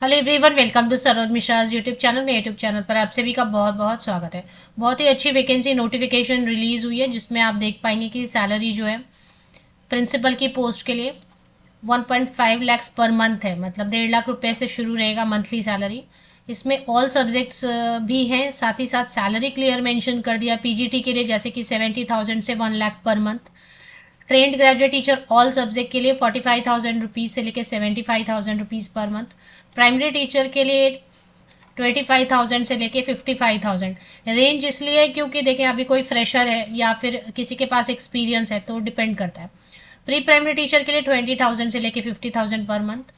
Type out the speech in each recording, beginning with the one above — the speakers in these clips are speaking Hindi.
Hello everyone, welcome to Saroj Mishra's YouTube channel. में यूट्यूब चैनल पर आप सभी का बहुत बहुत स्वागत है। बहुत ही अच्छी वैकेंसी नोटिफिकेशन रिलीज हुई है, जिसमें आप देख पाएंगे कि सैलरी जो है प्रिंसिपल की पोस्ट के लिए 1.5 लाख पर मंथ है। मतलब 1.5 लाख रुपए से शुरू रहेगा मंथली सैलरी। इसमें ऑल सब्जेक्ट्स भी हैं, साथ ही साथ सैलरी क्लियर मेंशन कर दिया पीजीटी के लिए, जैसे कि 70,000 से 1 lakh per month. Trained graduate teacher all subject के लिए 45,000 रुपीज से लेकर 75,000 rupees per month. Primary teacher के लिए 25,000 से लेके 55,000। रेंज इसलिए है क्योंकि देखें, अभी कोई फ्रेशर है या फिर किसी के पास एक्सपीरियंस है तो डिपेंड करता है। प्री प्राइमरी टीचर के लिए 20,000 से लेके 50,000 पर मंथ।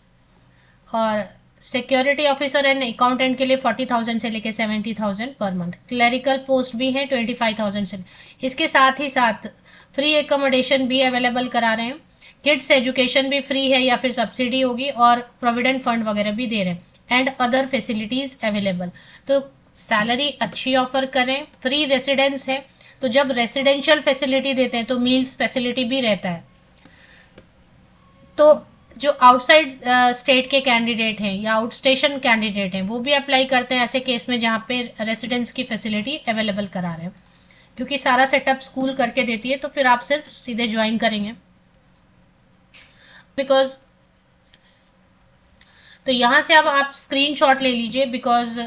और सिक्योरिटी ऑफिसर एंड अकाउंटेंट के लिए 40,000 से लेके 70,000 पर मंथ। क्लरिकल पोस्ट भी है 25,000 से। इसके साथ ही साथ फ्री एकोमोडेशन भी अवेलेबल करा रहे हैं। किड्स एजुकेशन भी फ्री है या फिर सब्सिडी होगी, और प्रोविडेंट फंड वगैरह भी दे रहे हैं एंड अदर फैसिलिटीज अवेलेबल। तो सैलरी अच्छी ऑफर करें, फ्री रेसिडेंस है। तो जब रेसिडेंशियल फैसिलिटी देते हैं तो मील्स फैसिलिटी भी रहता है। तो जो आउटसाइड स्टेट के कैंडिडेट हैं या आउट स्टेशन कैंडिडेट हैं वो भी अप्लाई करते हैं ऐसे केस में जहाँ पे रेसिडेंस की फैसिलिटी अवेलेबल करा रहे हैं, क्योंकि सारा सेटअप स्कूल करके देती है। तो फिर आप सिर्फ सीधे ज्वाइन करेंगे बिकॉज। तो यहाँ से अब आप स्क्रीनशॉट ले लीजिए, बिकॉज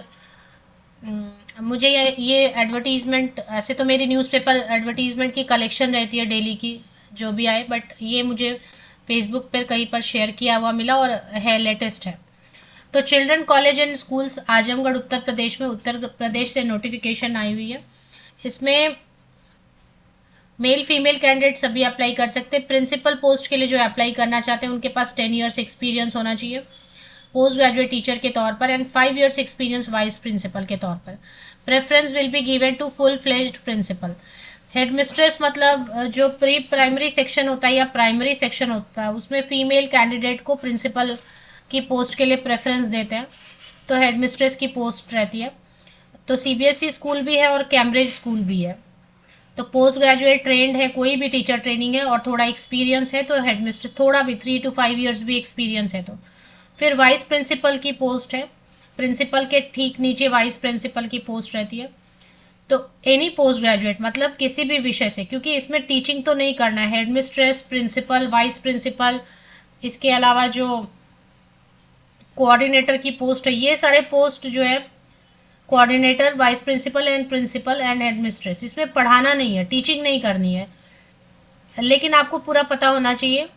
मुझे ये एडवर्टीजमेंट, ऐसे तो मेरी न्यूज़पेपर एडवर्टीजमेंट की कलेक्शन रहती है डेली की जो भी आए, बट ये मुझे फेसबुक पर कहीं पर शेयर किया हुआ मिला और है, लेटेस्ट है। तो children college and schools Azamgarh Uttar Pradesh में, उत्तर प्रदेश से नोटिफिकेशन आई हुई है। इसमें मेल फीमेल कैंडिडेट सभी अप्लाई कर सकते हैं। प्रिंसिपल पोस्ट के लिए जो अप्लाई करना चाहते हैं उनके पास 10 ईयर्स एक्सपीरियंस होना चाहिए पोस्ट ग्रेजुएट टीचर के तौर पर, and 5 years experience vice principal के तौर पर। Preference will be given to full fledged principal. Head mistress, मतलब जो प्री प्राइमरी सेक्शन होता है या प्राइमरी सेक्शन होता है उसमें फीमेल कैंडिडेट को प्रिंसिपल की पोस्ट के लिए प्रेफरेंस देते हैं, तो हेड मिस्ट्रेस की पोस्ट रहती है। तो सीबीएसई स्कूल भी है और कैम्ब्रिज स्कूल भी है। तो पोस्ट ग्रेजुएट ट्रेंड है, कोई भी टीचर ट्रेनिंग है और थोड़ा एक्सपीरियंस है तो हेड मिस्ट्रेस, थोड़ा भी 3 to 5 ईयर्स भी एक्सपीरियंस है तो। फिर वाइस प्रिंसिपल की पोस्ट है, प्रिंसिपल के ठीक नीचे वाइस प्रिंसिपल की पोस्ट रहती है। तो एनी पोस्ट ग्रेजुएट, मतलब किसी भी विषय से, क्योंकि इसमें टीचिंग तो नहीं करना है। Head mistress, principal, vice principal, इसके अलावा जो कोऑर्डिनेटर की पोस्ट है, ये सारे पोस्ट जो है coordinator, vice principal and head mistress, इसमें पढ़ाना नहीं है, टीचिंग नहीं करनी है। लेकिन आपको पूरा पता होना चाहिए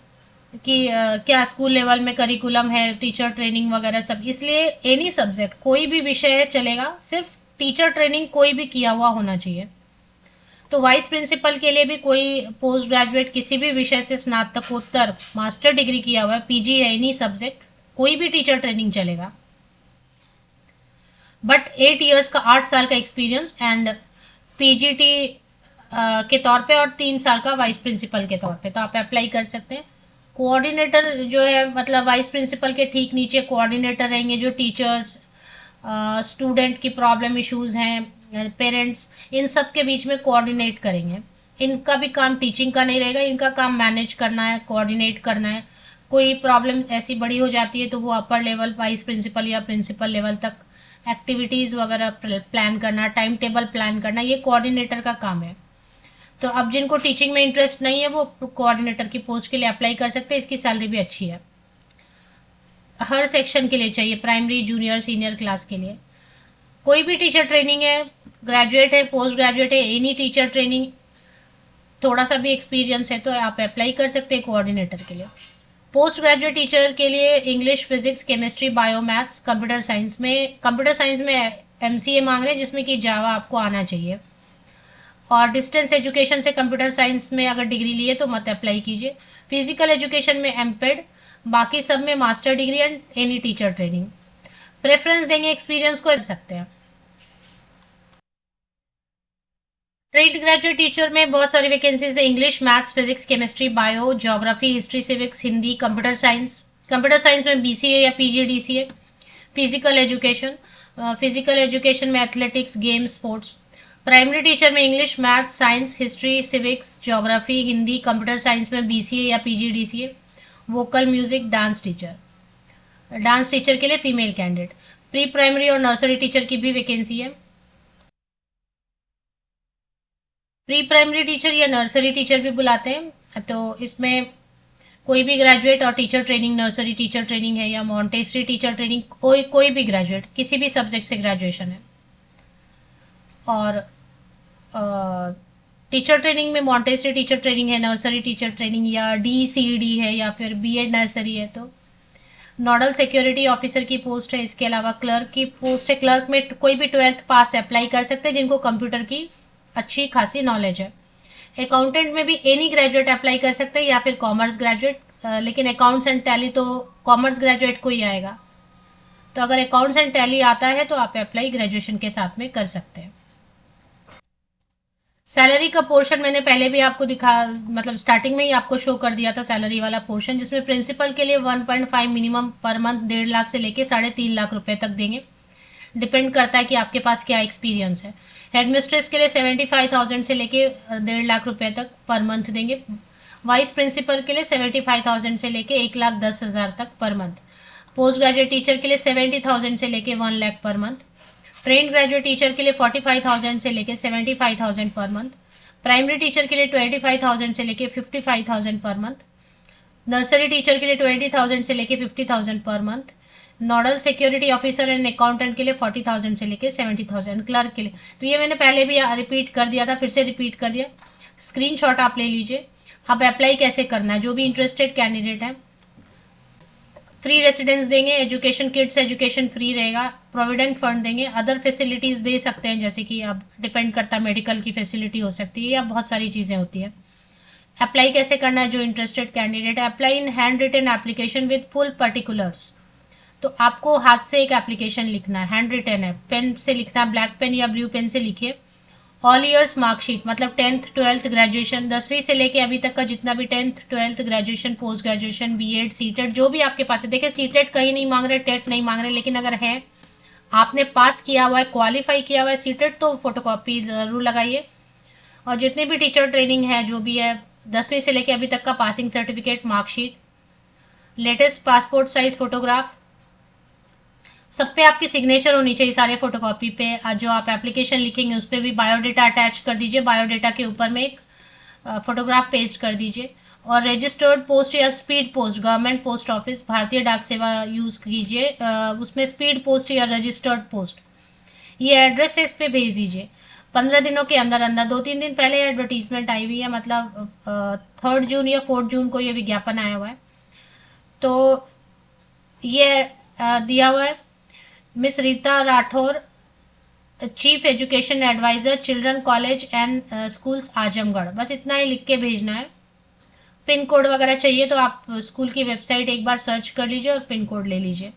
कि क्या स्कूल लेवल में करिकुलम है, टीचर ट्रेनिंग वगैरह सब। इसलिए एनी सब्जेक्ट, कोई भी विषय है चलेगा, सिर्फ टीचर ट्रेनिंग कोई भी किया हुआ होना चाहिए। तो वाइस प्रिंसिपल के लिए भी कोई पोस्ट ग्रेजुएट किसी भी विषय से स्नातकोत्तर मास्टर डिग्री किया हुआ है, पीजी है, एनी सब्जेक्ट, कोई भी टीचर ट्रेनिंग चलेगा। बट 8 ईयर्स का, 8 साल का एक्सपीरियंस एंड पीजीटी के तौर पे, और 3 साल का वाइस प्रिंसिपल के तौर पे, तो आप अप्लाई कर सकते हैं। कोऑर्डिनेटर जो है, मतलब वाइस प्रिंसिपल के ठीक नीचे कोऑर्डिनेटर रहेंगे, जो टीचर्स, स्टूडेंट की प्रॉब्लम इश्यूज हैं, पेरेंट्स, इन सब के बीच में कोऑर्डिनेट करेंगे। इनका भी काम टीचिंग का नहीं रहेगा, इनका काम मैनेज करना है, कोऑर्डिनेट करना है। कोई प्रॉब्लम ऐसी बड़ी हो जाती है तो वो अपर लेवल वाइस प्रिंसिपल या प्रिंसिपल लेवल तक एक्टिविटीज वगैरह प्लान करना, टाइम टेबल प्लान करना, ये कोऑर्डिनेटर का काम है। तो अब जिनको टीचिंग में इंटरेस्ट नहीं है वो कोऑर्डिनेटर की पोस्ट के लिए अप्लाई कर सकते हैं। इसकी सैलरी भी अच्छी है, हर सेक्शन के लिए चाहिए, प्राइमरी, जूनियर, सीनियर क्लास के लिए। कोई भी टीचर ट्रेनिंग है, ग्रेजुएट है, पोस्ट ग्रेजुएट है, एनी टीचर ट्रेनिंग, थोड़ा सा भी एक्सपीरियंस है तो आप अप्लाई कर सकते हैं कोऑर्डिनेटर के लिए। पोस्ट ग्रेजुएट टीचर के लिए English, physics, chemistry, bio, maths, computer science में एमसीए मांग रहे हैं, जिसमें कि जावा आपको आना चाहिए। और डिस्टेंस एजुकेशन से कंप्यूटर साइंस में अगर डिग्री ली है तो मत अप्लाई कीजिए। फिजिकल एजुकेशन में एमपेड, बाकी सब में master degree and any teacher training. Preference देंगे एक्सपीरियंस को, कर सकते हैं। ट्रेड ग्रेजुएट टीचर में बहुत सारी वैकेंसीज है, English, maths, physics, chemistry, bio, geography, history, civics, Hindi, computer science. Computer science में बीसीए या पीजीडीसीए। फिजिकल एजुकेशन में athletics, game, sports. Primary teacher में English, maths, science, history, civics, geography, Hindi, computer science में बीसीए या PGDCA. Vocal, music, dance teacher. Dance teacher के लिए फीमेल कैंडिडेट। प्री प्राइमरी और नर्सरी टीचर की भी वैकेंसी है। प्री प्राइमरी टीचर या नर्सरी टीचर भी बुलाते हैं, तो इसमें कोई भी ग्रेजुएट और teacher training, nursery teacher training है या मॉन्टेसरी टीचर ट्रेनिंग, कोई भी ग्रेजुएट किसी भी सब्जेक्ट से ग्रेजुएशन है। और टीचर ट्रेनिंग में मॉन्टेसरी टीचर ट्रेनिंग है, नर्सरी टीचर ट्रेनिंग या DCD है या फिर BEd नर्सरी है। तो नोडल सिक्योरिटी ऑफिसर की पोस्ट है। इसके अलावा क्लर्क की पोस्ट है। क्लर्क में कोई भी 12th पास अप्लाई कर सकते हैं जिनको कंप्यूटर की अच्छी खासी नॉलेज है। अकाउंटेंट में भी एनी ग्रेजुएट अप्लाई कर सकते हैं या फिर कॉमर्स ग्रेजुएट, लेकिन अकाउंट्स एंड टैली तो कॉमर्स ग्रेजुएट को ही आएगा। तो अगर अकाउंट्स एंड टैली आता है तो आप अप्लाई ग्रेजुएशन के साथ में कर सकते हैं। सैलरी का पोर्शन मैंने पहले भी आपको दिखा, मतलब स्टार्टिंग में ही आपको शो कर दिया था सैलरी वाला पोर्शन, जिसमें प्रिंसिपल के लिए 1.5 मिनिमम पर मंथ 1.5 लाख से लेके 3.5 लाख रुपए तक देंगे। डिपेंड करता है कि आपके पास क्या एक्सपीरियंस है। हेडमिस्ट्रेस के लिए 75,000 से लेके 1.5 लाख रुपए तक पर मंथ देंगे। वाइस प्रिंसिपल के लिए 75,000 से लेके 1,10,000 तक per month. Post graduate teacher के लिए 70,000 से लेके 1 lakh per month. Trained graduate teacher के लिए 45,000 से लेके 75,000 पर मंथ। प्राइमरी टीचर के लिए 25,000 से लेके 55,000 पर मंथ। नर्सरी टीचर के लिए 20,000 से लेके 50,000 per month. Nodal security officer and accountant के लिए 40,000 से लेके 70,000। क्लर्क के लिए तो ये मैंने पहले भी रिपीट कर दिया था, फिर से रिपीट कर दिया। स्क्रीनशॉट आप ले लीजिए। अब अप्लाई कैसे करना है, जो भी इंटरेस्टेड कैंडिडेट है, फ्री रेसिडेंस देंगे, एजुकेशन किड्स एजुकेशन फ्री रहेगा, प्रोविडेंट फंड देंगे, अदर फैसिलिटीज दे सकते हैं, जैसे कि अब डिपेंड करता है, मेडिकल की फैसिलिटी हो सकती है या बहुत सारी चीजें होती है। अप्लाई कैसे करना है, जो इंटरेस्टेड कैंडिडेट है, apply in hand written application with full particulars. तो आपको हाथ से एक एप्लीकेशन लिखना है, हैंड रिटन है, पेन से लिखना, ब्लैक पेन या ब्लू पेन से लिखिए। ऑल ईयर्स मार्कशीट, मतलब 10th 12th ग्रेजुएशन, 10वीं से लेके अभी तक का जितना भी 10th 12th graduation, post graduation, BEd, CTET जो भी आपके पास है। देखिए CTET कहीं नहीं मांग रहे, टेट नहीं मांग रहे, लेकिन अगर है, आपने पास किया हुआ है, क्वालिफाई किया हुआ है CTET, तो फोटोकॉपी जरूर लगाइए। और जितनी भी टीचर ट्रेनिंग है, जो भी है, 10वीं से लेके अभी तक का passing certificate, marksheet, latest passport size photograph, सब पे आपकी सिग्नेचर होनी चाहिए सारे फोटोकॉपी पे। जो आप एप्लीकेशन लिखेंगे उस पर भी बायोडेटा अटैच कर दीजिए, बायोडेटा के ऊपर में एक फोटोग्राफ पेस्ट कर दीजिए। और रजिस्टर्ड पोस्ट या speed post, government post office, भारतीय डाक सेवा यूज कीजिए, उसमें स्पीड पोस्ट या रजिस्टर्ड पोस्ट, ये एड्रेस है, इस पे भेज दीजिए 15 दिनों के अंदर अंदर। 2-3 दिन पहले एडवर्टीजमेंट आई हुई है, मतलब 3 जून या 4 जून को ये विज्ञापन आया हुआ है, तो ये दिया हुआ है। Miss Rita Rathore, chief education adviser, children college and schools, Azamgarh. बस इतना ही लिख के भेजना है। पिन कोड वगैरह चाहिए तो आप स्कूल की वेबसाइट एक बार सर्च कर लीजिए और पिन कोड ले लीजिए।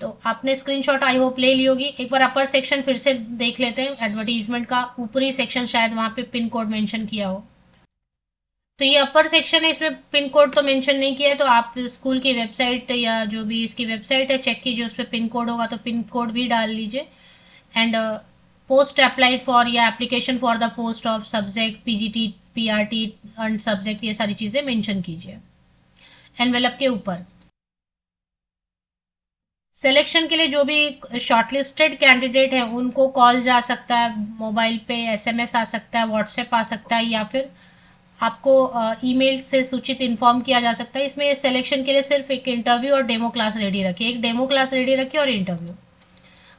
तो आपने स्क्रीनशॉट आई होप ले ली होगी। एक बार अपर सेक्शन फिर से देख लेते हैं, एडवर्टीजमेंट का ऊपरी सेक्शन, शायद वहां पे पिन कोड मेंशन किया हो। तो ये अपर सेक्शन है, इसमें पिन कोड तो मेंशन नहीं किया है, तो आप स्कूल की वेबसाइट या जो भी इसकी वेबसाइट है चेक कीजिए, उस पर पिन कोड होगा तो पिन कोड भी डाल लीजिए। एंड पोस्ट अप्लाइड फॉर या application for the post of subject, PGT, PRT and subject, ये सारी चीजें मेंशन कीजिए एनवेलप के ऊपर। सिलेक्शन के लिए जो भी शॉर्टलिस्टेड कैंडिडेट हैं उनको कॉल जा सकता है, मोबाइल पे SMS आ सकता है, व्हाट्सएप आ सकता है, या फिर आपको ईमेल से सूचित इन्फॉर्म किया जा सकता है। इसमें सिलेक्शन के लिए सिर्फ एक इंटरव्यू और डेमो क्लास रेडी रखिए, एक डेमो क्लास रेडी रखिए और इंटरव्यू।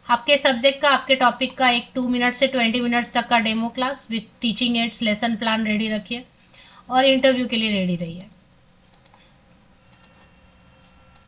आपके सब्जेक्ट का, आपके टॉपिक का एक 2 मिनट से 20 मिनट्स तक का demo class with teaching ads, lesson plan ready रखिए और इंटरव्यू के लिए रेडी रहिए।